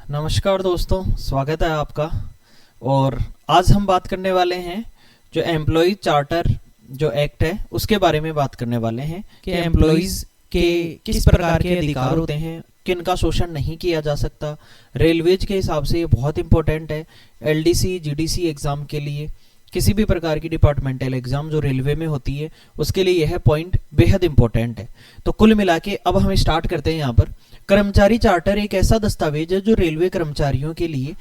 नमस्कार दोस्तों, स्वागत है आपका। और आज हम बात करने वाले हैं जो एम्प्लॉय चार्टर जो एक्ट है उसके बारे में बात करने वाले हैं कि एम्प्लॉयज़ के किस प्रकार के अधिकार होते हैं, किनका शोषण नहीं किया जा सकता। रेलवेज के हिसाब से ये बहुत इंपॉर्टेंट है। एलडीसी जीडीसी एग्ज़ाम के लिए, किसी भी प्रकार की डिपार्टमेंटल एग्जाम जो रेलवे में होती है उसके लिए यह पॉइंट बेहद इंपॉर्टेंट है। तो कुल मिला के अब हम स्टार्ट करते हैं। यहाँ पर कर्मचारी चार्टर एक ऐसा दस्तावेज है जो रेलवे कर्मचारियों के लिए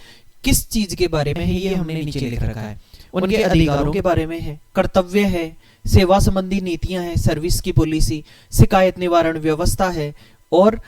किस चीज के बारे में है ये हमने नीचे लिख रखा है। उनके अधिकारों के बारे में है, कर्तव्य है, सेवा संबंधी नीतियां हैं, सर्विस की पॉलिसी, शिकायत निवारण व्यवस्था है और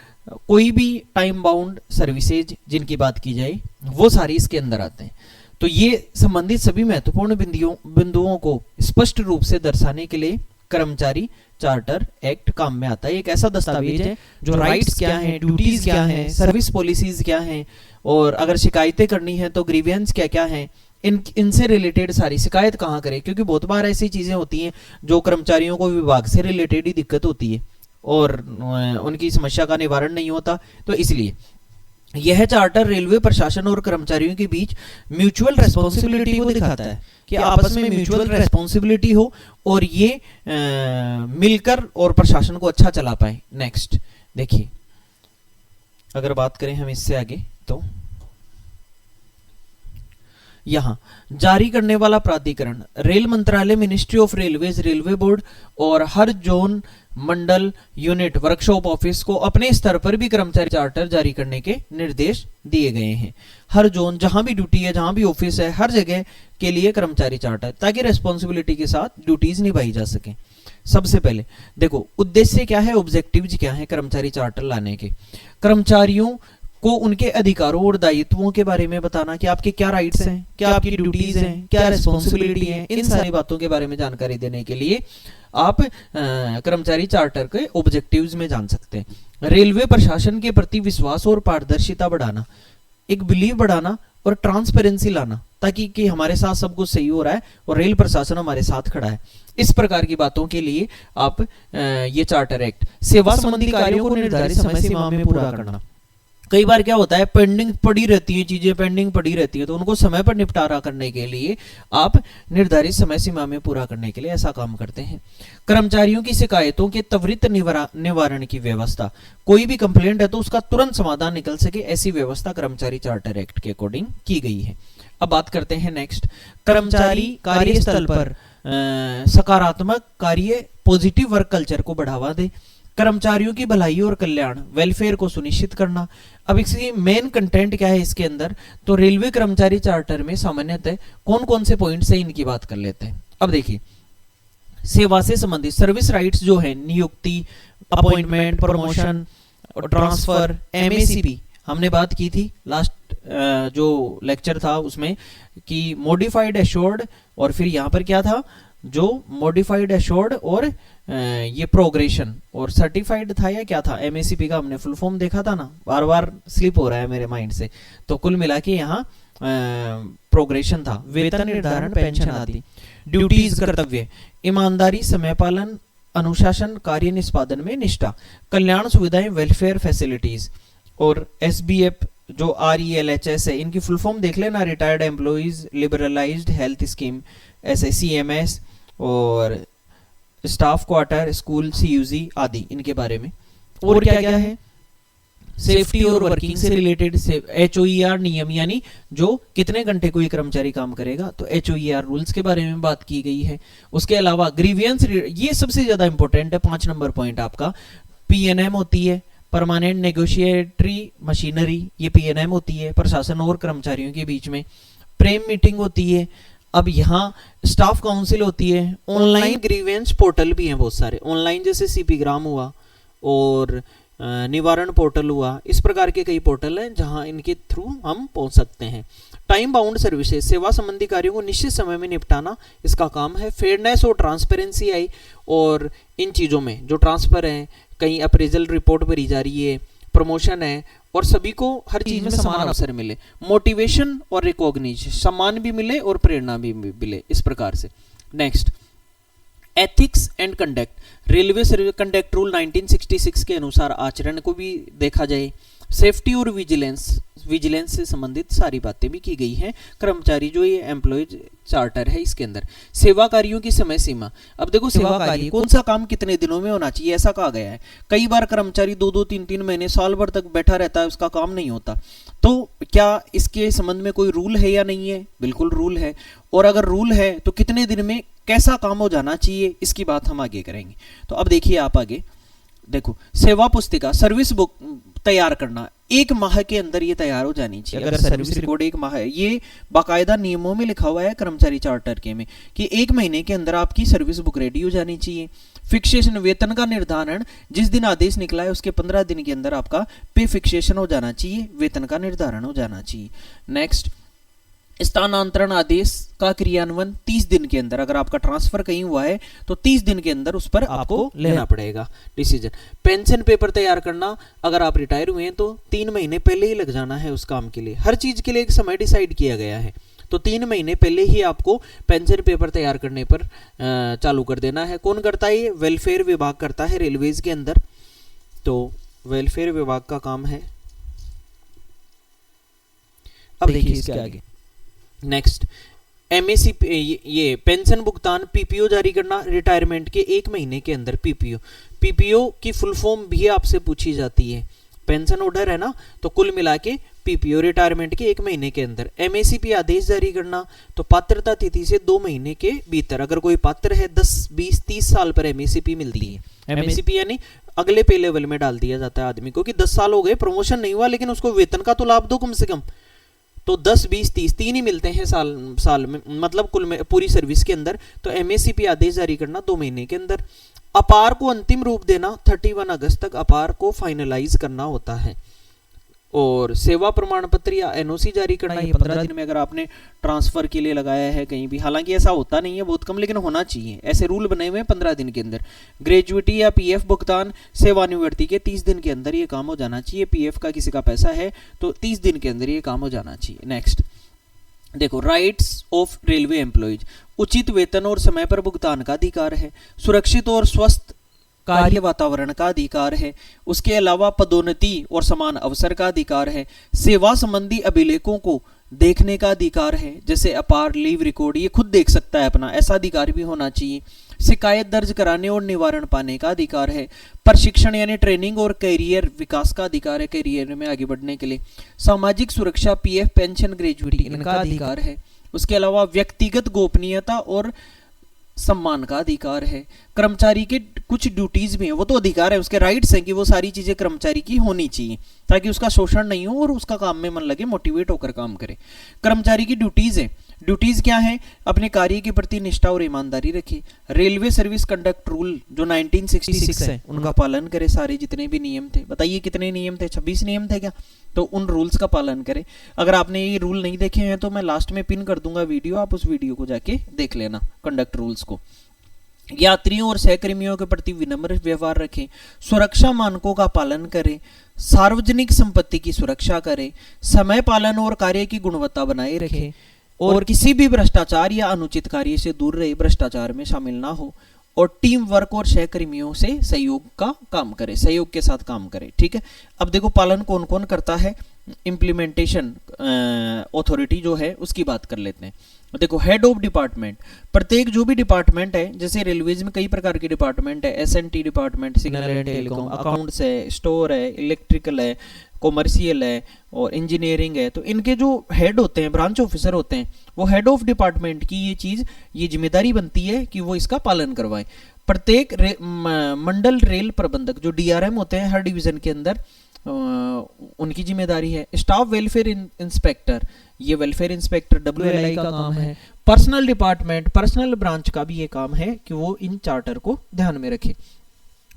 कोई भी टाइम बाउंड सर्विसेज जिनकी बात की जाए वो सारी इसके अंदर आते हैं। तो ये संबंधित सभी महत्वपूर्ण बिंदुओं को स्पष्ट रूप से दर्शाने के लिए कर्मचारी चार्टर एक्ट काम में आता है। एक ऐसा दस्तावेज है जो राइट्स क्या हैं, ड्यूटीज क्या हैं, सर्विस पॉलिसीज क्या हैं और अगर शिकायतें करनी है तो ग्रीवियंस क्या क्या हैं, इनसे रिलेटेड सारी शिकायत कहाँ करें, क्योंकि बहुत बार ऐसी चीजें होती हैं जो कर्मचारियों को विभाग से रिलेटेड ही दिक्कत होती है और उनकी समस्या का निवारण नहीं होता। तो इसलिए यह चार्टर रेलवे प्रशासन और कर्मचारियों के बीच म्यूचुअल रेस्पॉन्सिबिलिटी को दिखाता है कि आपस में म्यूचुअल रेस्पॉन्सिबिलिटी हो और ये मिलकर और प्रशासन को अच्छा चला पाए। नेक्स्ट देखिए, अगर बात करें हम इससे आगे तो यहां जारी करने वाला प्राधिकरण रेल मंत्रालय, ministry of railways, railway board और हर जोन, मंडल, यूनिट, वर्कशॉप, ऑफिस को अपने स्तर पर भी कर्मचारी चार्टर जारी करने के निर्देश दिए गए हैं। हर जोन, जहां भी ड्यूटी है, जहां भी ऑफिस है, हर जगह के लिए कर्मचारी चार्टर, ताकि रेस्पॉन्सिबिलिटी के साथ ड्यूटीज निभाई जा सके। सबसे पहले देखो उद्देश्य क्या है, ऑब्जेक्टिव्स क्या है कर्मचारी चार्टर लाने के। कर्मचारियों को उनके अधिकारों और दायित्वों के बारे में बताना कि आपके क्या राइट्स हैं, क्या आपकी ड्यूटीज हैं, क्या रिस्पॉन्सिबिलिटी है, इन सारी बातों के बारे में जानकारी देने के लिए आप कर्मचारी चार्टर के ऑब्जेक्टिव्स में जान सकते हैं। रेलवे प्रशासन के प्रति विश्वास और पारदर्शिता बढ़ाना, एक बिलीव बढ़ाना और ट्रांसपेरेंसी लाना, ताकि कि हमारे साथ सब कुछ सही हो रहा है और रेल प्रशासन हमारे साथ खड़ा है। इस प्रकार की बातों के लिए आप ये चार्टर एक्ट, सेवा संबंधी कार्यों को निर्धारित समय सीमा में पूरा करना। कई बार क्या होता है, पेंडिंग पड़ी रहती है, चीजें पेंडिंग पड़ी रहती है, तो उनको समय पर निपटारा करने के लिए आप निर्धारित समय सीमा में पूरा करने के लिए ऐसा काम करते हैं। कर्मचारियों की शिकायतों के त्वरित निवारण की व्यवस्था, कोई भी कंप्लेंट है तो उसका तुरंत समाधान निकल सके, ऐसी व्यवस्था कर्मचारी चार्टर एक्ट के अकॉर्डिंग की गई है। अब बात करते हैं नेक्स्ट, कर्मचारी कार्यस्थल पर सकारात्मक कार्य, पॉजिटिव वर्क कल्चर को बढ़ावा दे, कर्मचारियों की भलाई और कल्याण, वेलफेयर को सुनिश्चित करना। अब इसकी मेन कंटेंट क्या है इसके अंदर, तो रेलवे कर्मचारी चार्टर में सामान्यतः कौन कौन से पॉइंट्स है इनकी बात कर लेते हैं। अब देखिए, सेवा से संबंधित सर्विस राइट्स जो है, नियुक्ति, अपॉइंटमेंट, प्रमोशन, ट्रांसफर, एमएसीपी हमने बात की थी लास्ट जो लेक्चर था उसमें कि मॉडिफाइड एश्योर्ड, और फिर यहाँ पर क्या था जो मॉडिफाइड एश्योर्ड और ये प्रोग्रेशन और सर्टिफाइड था या क्या था, एमएसीपी का हमने फुल फॉर्म देखा था ना, बार बार स्लिप हो रहा है मेरे माइंड से। तो कुल मिला के यहाँ प्रोग्रेशन था, वेतन निर्धारण, पेंशन आदि। ड्यूटीज, कर्तव्य, ईमानदारी, समय पालन, अनुशासन, कार्य निष्पादन में निष्ठा, कल्याण सुविधाएं, वेलफेयर फैसिलिटीज। और एसबीएफ जो RELHS है, इनकी फुल फॉर्म देख लेना, retired employees liberalised health scheme, ऐसे CMS और स्टाफ क्वार्टर, स्कूल, CUG आदि, इनके बारे में। और क्या क्या है, सेफ्टी और वर्किंग से रिलेटेड HOER नियम, यानी जो कितने घंटे कोई कर्मचारी काम करेगा, तो HOER रूल्स के बारे में बात की गई है। उसके अलावा ग्रीवियंस, ये सबसे ज्यादा इंपॉर्टेंट है, 5 नंबर पॉइंट आपका। PNM होती है, परमानेंट नेगोशिएटरी मशीनरी, ये PNM होती है प्रशासन और कर्मचारियों के बीच में। प्रेम मीटिंग होती है। अब यहाँ स्टाफ काउंसिल होती है। ऑनलाइन ग्रीवेंस पोर्टल भी हैं बहुत सारे, ऑनलाइन जैसे CP ग्राम हुआ और निवारण पोर्टल हुआ, इस प्रकार के कई पोर्टल हैं जहां इनके थ्रू हम पहुंच सकते हैं। टाइम बाउंड सर्विसेज, सेवा संबंधी कार्यों को निश्चित समय में निपटाना इसका काम है। फेयरनेस और ट्रांसपेरेंसी आई, और इन चीज़ों में जो ट्रांसफर है, कहीं अप्रेजल रिपोर्ट भरी जा रही है, प्रमोशन है, और सभी को हर चीज में समान अवसर मिले। मोटिवेशन और रिकॉग्निशन, सम्मान भी मिले और प्रेरणा भी मिले, इस प्रकार से। Next, ethics and conduct, railway service conduct rule 1966 के अनुसार आचरण को भी देखा जाए। सेफ्टी और विजिलेंस से संबंधित सारी बातें भी की गई हैं। कर्मचारी जो ये एम्प्लॉयज चार्टर है इसके अंदर। सेवा कार्यों की समय सीमा, अब देखो सेवा कार्य कौन सा काम कितने दिनों में होना चाहिए ऐसा कहा गया है। कई बार कर्मचारी 2-2, 3-3 महीने, साल भर तक बैठा रहता है, उसका काम नहीं होता। तो क्या इसके संबंध में कोई रूल है या नहीं है? बिल्कुल रूल है। और अगर रूल है तो कितने दिन में कैसा काम हो जाना चाहिए, इसकी बात हम आगे करेंगे। तो अब देखिए आप आगे देखो, सेवा पुस्तिका, सर्विस बुक तैयार करना 1 माह के अंदर ये तैयार हो जानी चाहिए। अगर सर्विस रिकॉर्ड 1 माह है, ये बाकायदा नियमों में लिखा हुआ है कर्मचारी चार्टर के में कि 1 महीने के अंदर आपकी सर्विस बुक रेडी हो जानी चाहिए। फिक्सेशन, वेतन का निर्धारण, जिस दिन आदेश निकला है उसके 15 दिन के अंदर आपका पे फिक्सेशन हो जाना चाहिए, वेतन का निर्धारण हो जाना चाहिए। नेक्स्ट, स्थानांतरण आदेश का क्रियान्वयन 30 दिन के अंदर, अगर आपका ट्रांसफर कहीं हुआ है तो 30 दिन के अंदर उस पर आपको लेना पड़ेगा डिसीजन। पेंशन पेपर तैयार करना, अगर आप रिटायर हुए हैं तो 3 महीने पहले ही लग जाना है उस काम के लिए। हर चीज के लिए एक समय डिसाइड किया गया है, तो 3 महीने पहले ही आपको पेंशन पेपर तैयार करने पर चालू कर देना है। कौन करता है ये? वेलफेयर विभाग करता है रेलवेज के अंदर। तो वेलफेयर विभाग का काम है। अब देखिए इसके आगे नेक्स्ट, एमएसी, ये पेंशन भुगतान, पीपीओ जारी करना रिटायरमेंट के 1 महीने के अंदर। पीपीओ की फुल फॉर्म भी आपसे पूछी जाती है। पेंशन ऑर्डर है ना, तो कुल मिला के पीपीओ रिटायरमेंट के 1 महीने के अंदर। एमएसीपी आदेश जारी करना, तो पात्रता तिथि से 2 महीने के भीतर, अगर कोई पात्र है 10, 20, 30 साल पर एमएसीपी मिलती है। एमएसीपी यानी अगले पे लेवल में डाल दिया जाता है आदमी को कि 10 साल हो गए, प्रमोशन नहीं हुआ, लेकिन उसको वेतन का तो लाभ दो कम से कम। तो 10, 20, 30 3 ही मिलते हैं साल में, मतलब कुल में पूरी सर्विस के अंदर। तो एमएसीपी आदेश जारी करना 2 महीने के अंदर। अपार को अंतिम रूप देना, 31 अगस्त तक अपार को फाइनलाइज करना होता है। और सेवा प्रमाण पत्र या एनओसी जारी करना, ये 15 दिन में, अगर आपने ट्रांसफर के लिए लगाया है कहीं भी, हालांकि ऐसा होता नहीं है, बहुत कम, लेकिन होना चाहिए। ऐसे रूल बने हुए हैं 15 दिन के अंदर। ग्रेजुएटी या पीएफ भुगतान सेवानिवृत्ति के 30 दिन के अंदर ये काम हो जाना चाहिए। पीएफ का किसी का पैसा है तो 30 दिन के अंदर ये काम हो जाना चाहिए। नेक्स्ट देखो, राइट्स ऑफ रेलवे एम्प्लॉयज, उचित वेतन और समय पर भुगतान का अधिकार है। सुरक्षित और स्वस्थ कार्य वातावरण का अधिकार है। उसके अलावा पदोन्नति और समान अवसर का अधिकार है। सेवा संबंधी अभिलेखों को देखने का अधिकार है, जैसे अपार, लीव रिकॉर्ड, ये खुद देख सकता है अपना, ऐसा अधिकार भी होना चाहिए। शिकायत दर्ज कराने और निवारण पाने का अधिकार है। प्रशिक्षण यानी ट्रेनिंग और करियर विकास का अधिकार है, करियर में आगे बढ़ने के लिए। सामाजिक सुरक्षा, पीएफ, पेंशन, ग्रेजुएटी, इनका अधिकार है। उसके अलावा व्यक्तिगत गोपनीयता और सम्मान का अधिकार है। कर्मचारी के कुछ ड्यूटीज भी हैं, वो तो अधिकार है, उसके राइट्स हैं कि वो सारी चीजें कर्मचारी की होनी चाहिए ताकि उसका शोषण नहीं हो और उसका काम में मन लगे, मोटिवेट होकर काम करे। कर्मचारी की ड्यूटीज है, ड्यूटीज क्या है? अपने कार्य के प्रति निष्ठा और ईमानदारी रखे। रेलवे सर्विस कंडक्ट रूल जो 1966 है उनका पालन करे। सारे जितने भी नियम थे, बताइए कितने नियम थे? 26 नियम थे क्या? तो उन रूल्स का पालन करें। अगर आपने ये रूल नहीं देखे हैं तो मैं लास्ट में पिन कर दूंगा वीडियो, आप उस वीडियो को जाके देख लेना, कंडक्ट रूल्स को। यात्रियों और सहकर्मियों के प्रति विनम्र व्यवहार रखें। सुरक्षा मानकों का पालन करें। सार्वजनिक संपत्ति की सुरक्षा करें। समय पालन और कार्य की गुणवत्ता बनाए रखें और किसी भी भ्रष्टाचार या अनुचित कार्य से दूर रहे, भ्रष्टाचार में शामिल ना हो। और टीम वर्क और सहकर्मियों से सहयोग का काम करे, सहयोग के साथ काम करे। ठीक है, अब देखो पालन कौन कौन करता है। इम्प्लीमेंटेशन अथॉरिटी जो है उसकी बात कर लेते हैं। देखो, हेड ऑफ डिपार्टमेंट, प्रत्येक जो भी डिपार्टमेंट है, जैसे रेलवेज में कई प्रकार के डिपार्टमेंट है, SNT department, signal and telecom, accounts है, स्टोर है, इलेक्ट्रिकल है, कॉमर्शियल है और इंजीनियरिंग है। तो इनके जो हेड होते हैं, ब्रांच ऑफिसर होते हैं, वो हेड ऑफ डिपार्टमेंट की ये जिम्मेदारी बनती है कि वो इसका पालन करवाएं। प्रत्येक मंडल रेल प्रबंधक जो डीआरएम होते हैं हर डिवीजन के अंदर, उनकी जिम्मेदारी है। स्टाफ वेलफेयर इंस्पेक्टर, ये वेलफेयर इंस्पेक्टर WLI का काम है। पर्सनल डिपार्टमेंट, पर्सनल ब्रांच का भी ये काम है कि वो इन चार्टर को ध्यान में रखे।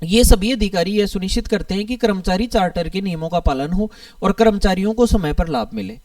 ये सभी अधिकारी ये सुनिश्चित करते हैं कि कर्मचारी चार्टर के नियमों का पालन हो और कर्मचारियों को समय पर लाभ मिले।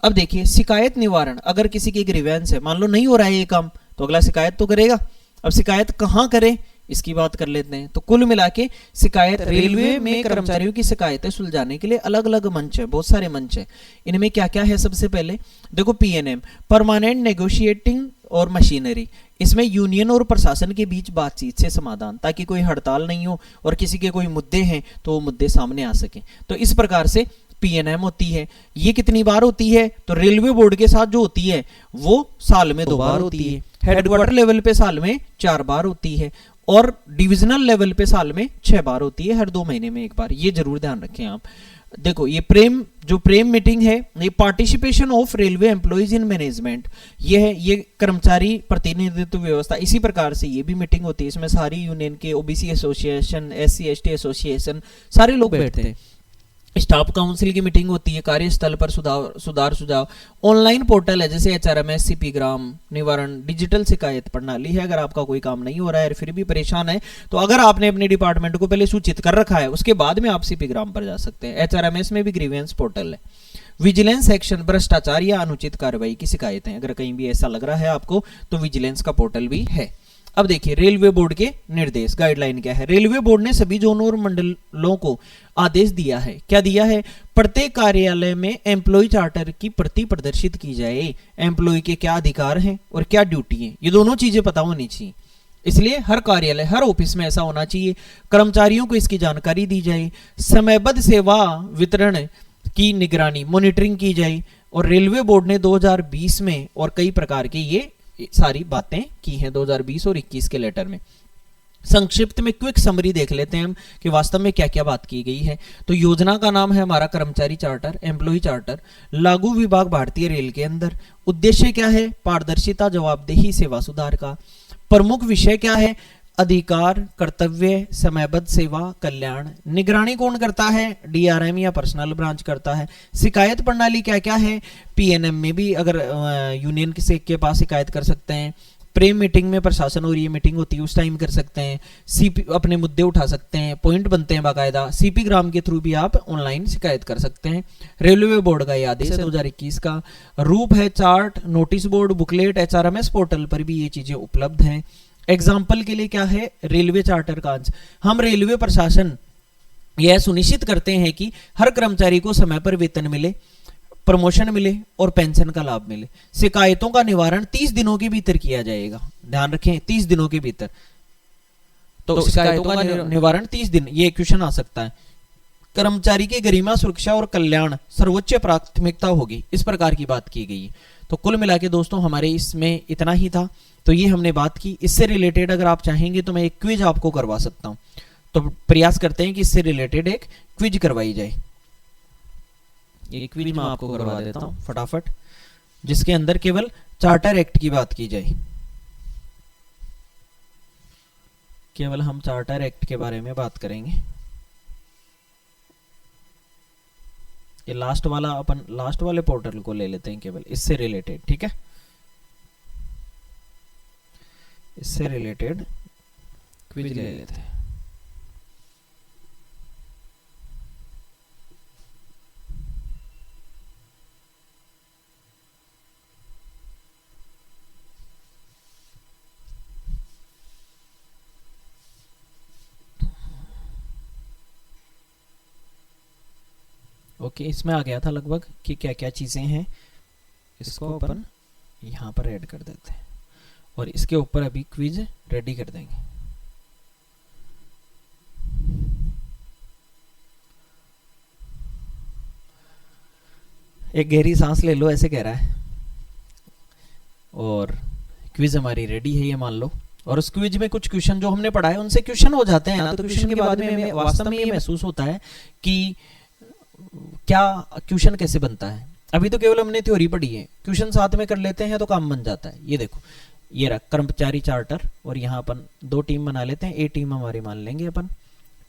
अब देखिए, शिकायत निवारण, अगर किसी की ग्रीवेंस है, मान लो नहीं हो रहा है ये काम, तो अगला शिकायत तो करेगा। अब शिकायत कहाँ करें इसकी बात कर लेते हैं। तो कुल मिला के शिकायत, रेलवे में कर्मचारियों की शिकायतें सुलझाने के लिए अलग अलग मंच है, बहुत सारे मंच है। इनमें क्या क्या है? सबसे पहले देखो PNM, परमानेंट नेगोशिएटिंग और मशीनरी, इसमें यूनियन और प्रशासन के बीच बातचीत से समाधान, ताकि कोई हड़ताल नहीं हो और किसी के कोई मुद्दे हैं तो वो मुद्दे सामने आ सके। तो इस प्रकार से पीएनएम होती है। ये कितनी बार होती है? तो रेलवे बोर्ड के साथ जो होती है वो साल में 2 बार होती है। हेडक्वार्टर लेवल पे साल में 4 बार होती है और डिविजनल लेवल पे साल में 6 बार होती है, हर 2 महीने में 1 बार। ये जरूर ध्यान रखें आप। देखो ये प्रेम मीटिंग है, ये participation of railway employees in management, ये है, ये कर्मचारी प्रतिनिधित्व व्यवस्था। इसी प्रकार से ये भी मीटिंग होती है, इसमें सारी यूनियन के, OBC association, SC ST association, सारे लोग बैठते हैं। स्टाफ काउंसिल की मीटिंग होती है, कार्यस्थल पर सुधार सुझाव। ऑनलाइन पोर्टल है जैसे HRMS, CP ग्राम निवारण, डिजिटल शिकायत प्रणाली है। अगर आपका कोई काम नहीं हो रहा है फिर भी परेशान है तो अगर आपने अपने डिपार्टमेंट को पहले सूचित कर रखा है उसके बाद में आप CP ग्राम पर जा सकते हैं। HRMS में भी ग्रीवेंस पोर्टल है। विजिलेंस एक्शन, भ्रष्टाचार या अनुचित कार्रवाई की शिकायतें, अगर कहीं भी ऐसा लग रहा है आपको तो विजिलेंस का पोर्टल भी है। अब देखिए रेलवे बोर्ड के निर्देश, गाइडलाइन क्या है। रेलवे बोर्ड ने सभी जोनों और मंडलों को आदेश दिया है। क्या दिया है? प्रत्येक कार्यालय में एम्प्लॉय चार्टर की प्रति प्रदर्शित की जाए। एम्प्लॉय के क्या अधिकार हैं और क्या ड्यूटी है, ये दोनों चीजें पता होनी चाहिए। इसलिए हर कार्यालय, हर ऑफिस में ऐसा होना चाहिए। कर्मचारियों को इसकी जानकारी दी जाए। समयबद्ध सेवा वितरण की निगरानी, मॉनिटरिंग की जाए। और रेलवे बोर्ड ने 2020 में और कई प्रकार के ये सारी बातें की हैं 2020 और 21 के लेटर में। संक्षिप्त में क्विक समरी देख लेते हैं हम कि वास्तव में क्या क्या बात की गई है। तो योजना का नाम है हमारा कर्मचारी चार्टर, एम्प्लॉय चार्टर, लागू विभाग भारतीय रेल के अंदर। उद्देश्य क्या है? पारदर्शिता, जवाबदेही, सेवा सुधार का। प्रमुख विषय क्या है? अधिकार, कर्तव्य, समयबद्ध सेवा, कल्याण। निगरानी कौन करता है? DRM या पर्सनल ब्रांच करता है। शिकायत प्रणाली क्या क्या है? PNM में भी अगर यूनियन के पास शिकायत कर सकते हैं। प्रेम मीटिंग में प्रशासन और ये मीटिंग होती है उस टाइम कर सकते हैं। CP अपने मुद्दे उठा सकते हैं, पॉइंट बनते हैं बाकायदा। CP ग्राम के थ्रू भी आप ऑनलाइन शिकायत कर सकते हैं। रेलवे बोर्ड का ये आदेश है 2021 का। रूप है chart, notice board, booklet, HRMS portal पर भी ये चीजें उपलब्ध हैं। एग्जाम्पल के लिए क्या है? रेलवे चार्टर का अंश। हम रेलवे प्रशासन यह सुनिश्चित करते हैं कि हर कर्मचारी को समय पर वेतन मिले, प्रमोशन मिले और पेंशन का लाभ मिले। शिकायतों का निवारण 30 दिनों के भीतर किया जाएगा। ध्यान रखें 30 दिनों के भीतर। तो शिकायतों का निवारण 30 दिन, ये क्वेश्चन आ सकता है। कर्मचारी की गरिमा, सुरक्षा और कल्याण सर्वोच्च प्राथमिकता होगी, इस प्रकार की बात की गई है। तो कुल मिला के दोस्तों हमारे इसमें इतना ही था। तो ये हमने बात की। इससे रिलेटेड अगर आप चाहेंगे तो मैं एक क्विज आपको करवा सकता हूं, तो प्रयास करते हैं कि इससे रिलेटेड एक क्विज करवाई जाए। एक क्विज मैं आपको करवा देता हूं फटाफट, जिसके अंदर केवल चार्टर एक्ट की बात की जाए। केवल हम चार्टर एक्ट के बारे में बात करेंगे। ये लास्ट वाला, अपन लास्ट वाले पोर्टल को ले लेते हैं केवल इससे रिलेटेड, ठीक है। इससे रिलेटेड क्विज ले लेते हैं। ओके, इसमें आ गया था लगभग कि क्या क्या चीजें हैं। इसको अपन यहां पर ऐड कर देते हैं और इसके ऊपर अभी क्विज रेडी कर देंगे। एक गहरी सांस ले लो, ऐसे कह रहा है। और क्विज हमारी रेडी है, ये मान लो। और उस क्विज में कुछ क्वेश्चन जो हमने पढ़ा है उनसे क्वेश्चन हो जाते हैं ना, तो क्वेश्चन के बाद में वास्तव में ये महसूस होता है कि क्या क्वेश्चन कैसे बनता है। अभी तो केवल हमने थ्योरी पढ़ी है, क्वेश्चन साथ में कर लेते हैं तो काम बन जाता है। ये देखो, ये रहा कर्मचारी चार्टर और यहाँ अपन 2 टीम बना लेते हैं। ए टीम हमारी मान लेंगे अपन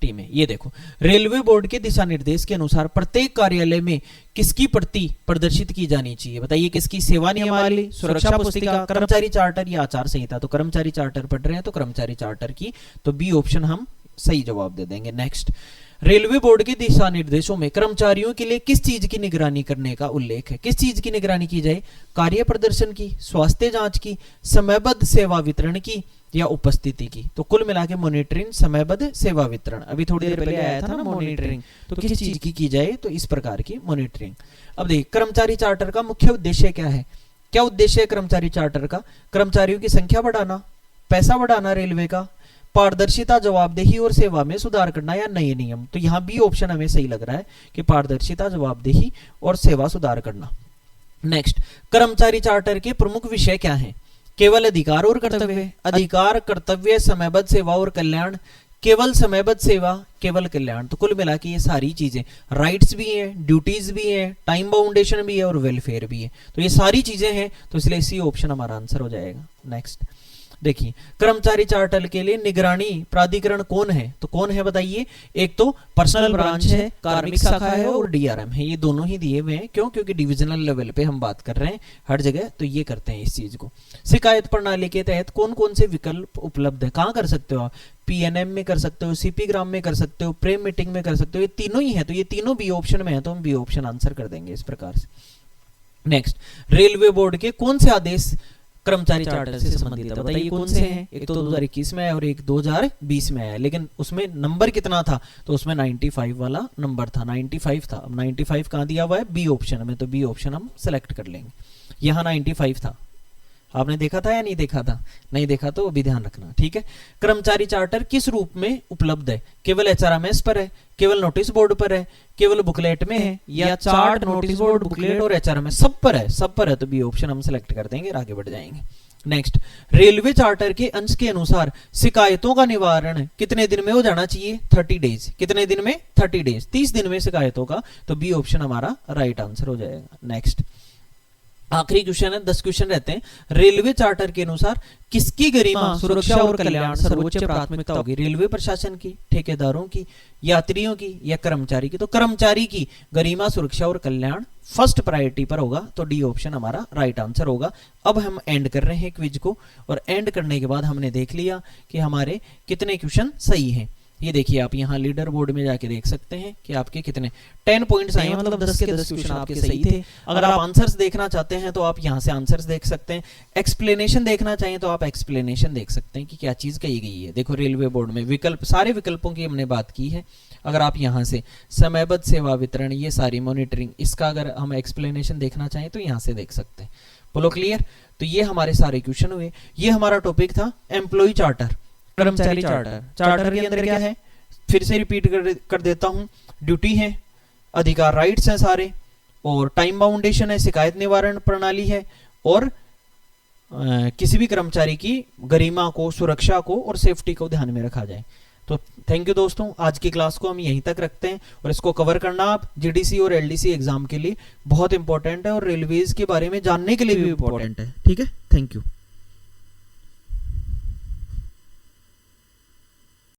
टीम है। ये देखो, रेलवे बोर्ड के दिशा निर्देश के अनुसार प्रत्येक कार्यालय में किसकी प्रति प्रदर्शित की जानी चाहिए? बताइए किसकी? सेवा नियमावली, सुरक्षा पुस्तिका, कर्मचारी चार्टर या आचार संहिता। तो कर्मचारी चार्टर पढ़ रहे हैं तो कर्मचारी चार्टर की, तो बी ऑप्शन हम सही जवाब दे देंगे। नेक्स्ट, रेलवे बोर्ड के दिशा निर्देशों में कर्मचारियों के लिए किस चीज की निगरानी करने का उल्लेख है? किस चीज की निगरानी की जाए? कार्य प्रदर्शन की, स्वास्थ्य जांच की, समयबद्ध सेवा वितरण की या उपस्थिति की। तो कुल मिला के मॉनिटरिंग, समयबद्ध सेवा वितरण। अभी थोड़ी देर पहले आया था ना मॉनिटरिंग, तो किस चीज की जाए? तो इस प्रकार की मॉनिटरिंग। अब देखिए, कर्मचारी चार्टर का मुख्य उद्देश्य क्या है? क्या उद्देश्य है कर्मचारी चार्टर का? कर्मचारियों की संख्या बढ़ाना, पैसा बढ़ाना रेलवे का, पारदर्शिता, जवाबदेही और सेवा में सुधार करना या नए नियम। तो यहाँ बी ऑप्शन हमें सही लग रहा है कि पारदर्शिता, जवाबदेही और सेवा सुधार करना। नेक्स्ट, कर्मचारी चार्टर के प्रमुख विषय क्या हैं? केवल अधिकार और कर्तव्य, अधिकार, कर्तव्य, समयबद्ध सेवा और कल्याण, केवल समयबद्ध सेवा, केवल कल्याण। तो कुल मिला के ये सारी चीजें, राइट्स भी है, ड्यूटीज भी है, टाइम बाउंडेशन भी है और वेलफेयर भी है। तो ये सारी चीजें हैं, तो इसलिए सी ऑप्शन हमारा आंसर हो जाएगा। नेक्स्ट देखिए, कर्मचारी चार्टर के लिए निगरानी प्राधिकरण कौन है? तो कौन है बताइए? एक तो पर्सनल ब्रांच है, कार्मिक शाखा है और डीआरएम है। ये दोनों ही दिए हुए हैं, क्यों? क्योंकि डिविजनल लेवल पे हम बात कर रहे हैं हर जगह, तो ये करते हैं इस चीज को। शिकायत प्रणाली के तहत कौन कौन से विकल्प उपलब्ध है? कहाँ कर सकते हो आप? पीएनएम में कर सकते हो, सीपी ग्राम में कर सकते हो, प्रेम मीटिंग में कर सकते हो। ये तीनों ही है, तो ये तीनों बी ऑप्शन में है, तो हम बी ऑप्शन आंसर कर देंगे इस प्रकार से। नेक्स्ट, रेलवे बोर्ड के कौन से आदेश कर्मचारी चार्टर से संबंधित है? बताइए कौन से हैं? एक तो 2021 में है और एक 2020 में है, लेकिन उसमें नंबर कितना था? तो उसमें 95 वाला नंबर था, 95 था। अब 95 कहाँ दिया हुआ है? बी ऑप्शन में, तो बी ऑप्शन हम सेलेक्ट कर लेंगे। यहाँ 95 था, आपने देखा था या नहीं देखा था? नहीं देखा तो भी ध्यान रखना, ठीक है। कर्मचारी चार्टर किस रूप में उपलब्ध है? केवल एचआरएमएस पर है, केवल नोटिस बोर्ड पर है, केवल बुकलेट में है, या चार्ट, नोटिस बोर्ड, बुकलेट और एचआरएमएस सब पर है? सब पर है, तो बी ऑप्शन हम सेलेक्ट कर देंगे और आगे बढ़ जाएंगे। नेक्स्ट, रेलवे चार्टर के अंश के अनुसार शिकायतों का निवारण कितने दिन में हो जाना चाहिए? 30 डेज। कितने दिन में? 30 डेज, 30 दिन में शिकायतों का, तो बी ऑप्शन हमारा राइट आंसर हो जाएगा। नेक्स्ट, आखिरी क्वेश्चन है, 10 क्वेश्चन रहते हैं। रेलवे चार्टर के अनुसार किसकी गरिमा, सुरक्षा और कल्याण सर्वोच्च प्राथमिकता होगी? रेलवे प्रशासन की, ठेकेदारों की, यात्रियों की या कर्मचारी की? तो कर्मचारी की गरिमा, सुरक्षा और कल्याण फर्स्ट प्रायोरिटी पर होगा, तो डी ऑप्शन हमारा राइट आंसर होगा। अब हम एंड कर रहे हैं क्विज को, और एंड करने के बाद हमने देख लिया कि हमारे कितने क्वेश्चन सही हैं। ये देखिए, आप यहाँ लीडर बोर्ड में जाके देख सकते हैं कि आपके कितने 10 पॉइंट्स आए, मतलब 10 के 10 क्वेश्चन आपके सही थे। अगर आप आंसर्स देखना चाहते हैं तो आप यहाँ से आंसर्स देख सकते हैं। एक्सप्लेनेशन देखना चाहिए तो आप एक्सप्लेनेशन देख सकते हैं कि क्या चीज कही गई है। देखो, रेलवे बोर्ड में विकल्प, सारे विकल्पों की हमने बात की है। अगर आप यहाँ से समयबद्ध सेवा वितरण, ये सारी मॉनिटरिंग, इसका अगर हम एक्सप्लेनेशन देखना चाहें तो यहाँ से देख सकते हैं। बोलो क्लियर? तो ये हमारे सारे क्वेश्चन हुए। ये हमारा टॉपिक था एम्प्लॉय चार्टर, कर्मचारी चार्टर। चार्टर के अंदर क्या है? फिर से रिपीट कर देता हूं। ड्यूटी है, अधिकार, राइट्स हैं सारे, और टाइम बाउंडेशन है, शिकायत निवारण प्रणाली है, और किसी भी कर्मचारी की गरिमा को, सुरक्षा को और सेफ्टी को ध्यान में रखा जाए। तो थैंक यू दोस्तों, आज की क्लास को हम यहीं तक रखते हैं, और इसको कवर करना आप जीडीसी और एलडीसी एग्जाम के लिए बहुत इंपॉर्टेंट है, और रेलवेज के बारे में जानने के लिए भी इंपॉर्टेंट है। ठीक है, थैंक यू।